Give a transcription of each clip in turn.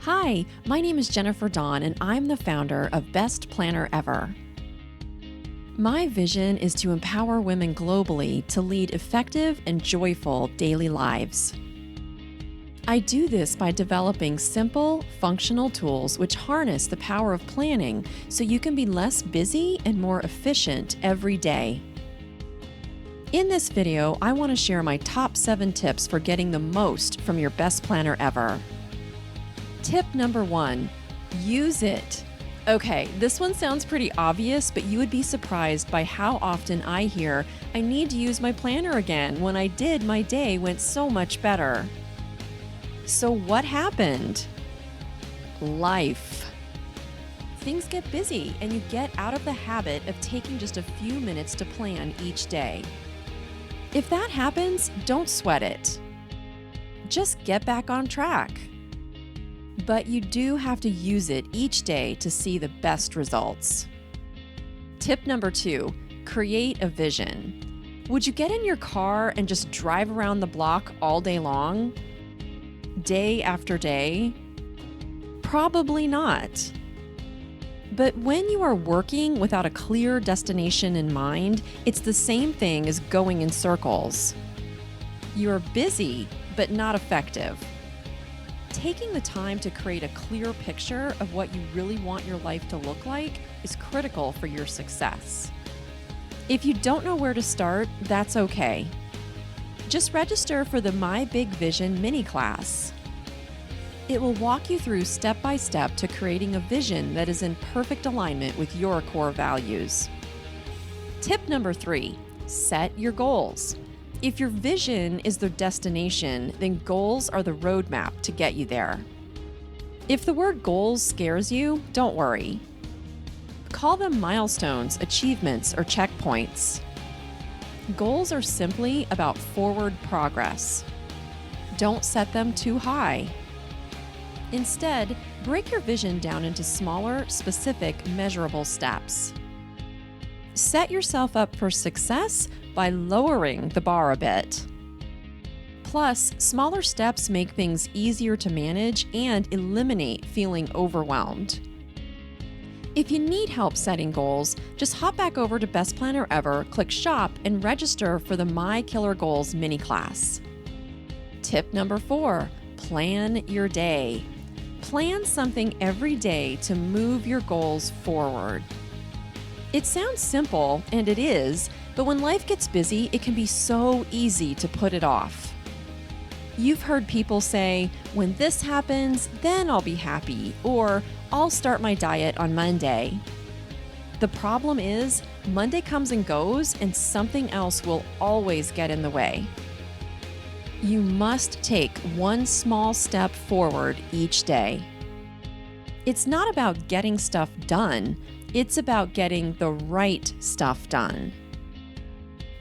Hi, my name is Jennifer Dawn, and I'm the founder of Best Planner Ever. My vision is to empower women globally to lead effective and joyful daily lives. I do this by developing simple, functional tools which harness the power of planning so you can be less busy and more efficient every day. In this video, I want to share my top 7 tips for getting the most from your best planner ever. Tip number 1, use it. Okay, this one sounds pretty obvious, but you would be surprised by how often I hear, I need to use my planner again. When I did, my day went so much better. So what happened? Life. Things get busy and you get out of the habit of taking just a few minutes to plan each day. If that happens, don't sweat it. Just get back on track. But you do have to use it each day to see the best results. Tip number 2, create a vision. Would you get in your car and just drive around the block all day long? Day after day? Probably not. But when you are working without a clear destination in mind, it's the same thing as going in circles. You're busy, but not effective. Taking the time to create a clear picture of what you really want your life to look like is critical for your success. If you don't know where to start, that's okay. Just register for the My Big Vision mini class. It will walk you through step by step to creating a vision that is in perfect alignment with your core values. Tip number 3, set your goals. If your vision is the destination, then goals are the roadmap to get you there. If the word goals scares you, don't worry. Call them milestones, achievements, or checkpoints. Goals are simply about forward progress. Don't set them too high. Instead, break your vision down into smaller, specific, measurable steps. Set yourself up for success by lowering the bar a bit. Plus, smaller steps make things easier to manage and eliminate feeling overwhelmed. If you need help setting goals, just hop back over to Best Planner Ever, click Shop, and register for the My Killer Goals mini class. Tip number 4, plan your day. Plan something every day to move your goals forward. It sounds simple, and it is, but when life gets busy, it can be so easy to put it off. You've heard people say, when this happens, then I'll be happy, or I'll start my diet on Monday. The problem is, Monday comes and goes, and something else will always get in the way. You must take one small step forward each day. It's not about getting stuff done. It's about getting the right stuff done.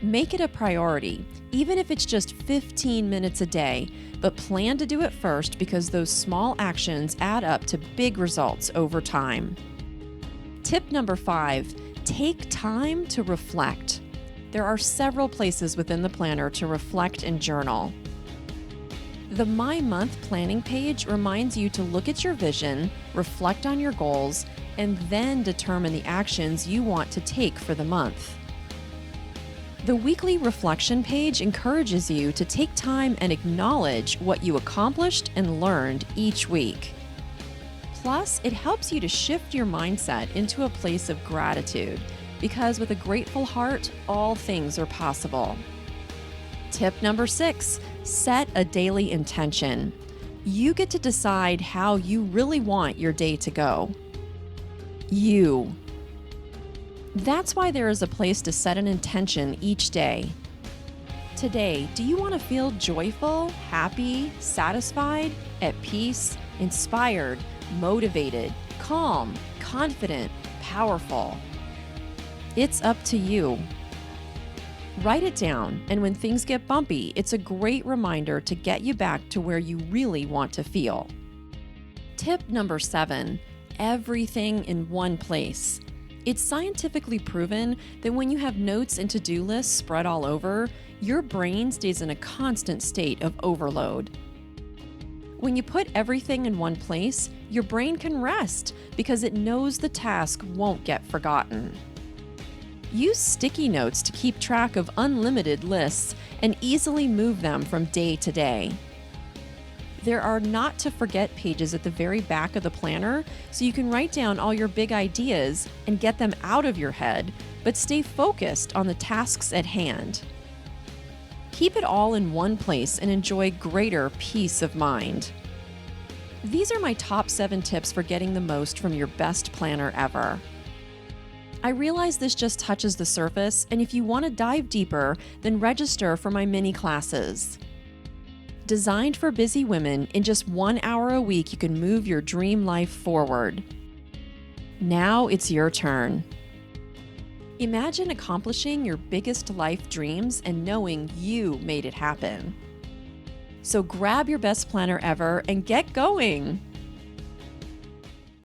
Make it a priority, even if it's just 15 minutes a day, but plan to do it first because those small actions add up to big results over time. Tip number 5, take time to reflect. There are several places within the planner to reflect and journal. The My Month planning page reminds you to look at your vision, reflect on your goals, and then determine the actions you want to take for the month. The weekly reflection page encourages you to take time and acknowledge what you accomplished and learned each week. Plus, it helps you to shift your mindset into a place of gratitude, because with a grateful heart, all things are possible. Tip number 6, set a daily intention. You get to decide how you really want your day to go. You. That's why there is a place to set an intention each day. Today, do you want to feel joyful, happy, satisfied, at peace, inspired, motivated, calm, confident, powerful? It's up to you. Write it down, and when things get bumpy, it's a great reminder to get you back to where you really want to feel. Tip number 7, everything in one place. It's scientifically proven that when you have notes and to-do lists spread all over, your brain stays in a constant state of overload. When you put everything in one place, your brain can rest because it knows the task won't get forgotten. Use sticky notes to keep track of unlimited lists and easily move them from day to day. There are not to forget pages at the very back of the planner, so you can write down all your big ideas and get them out of your head, but stay focused on the tasks at hand. Keep it all in one place and enjoy greater peace of mind. These are my top 7 tips for getting the most from your best planner ever. I realize this just touches the surface, and if you want to dive deeper, then register for my mini classes. Designed for busy women, in just 1 hour a week, you can move your dream life forward. Now it's your turn. Imagine accomplishing your biggest life dreams and knowing you made it happen. So grab your best planner ever and get going.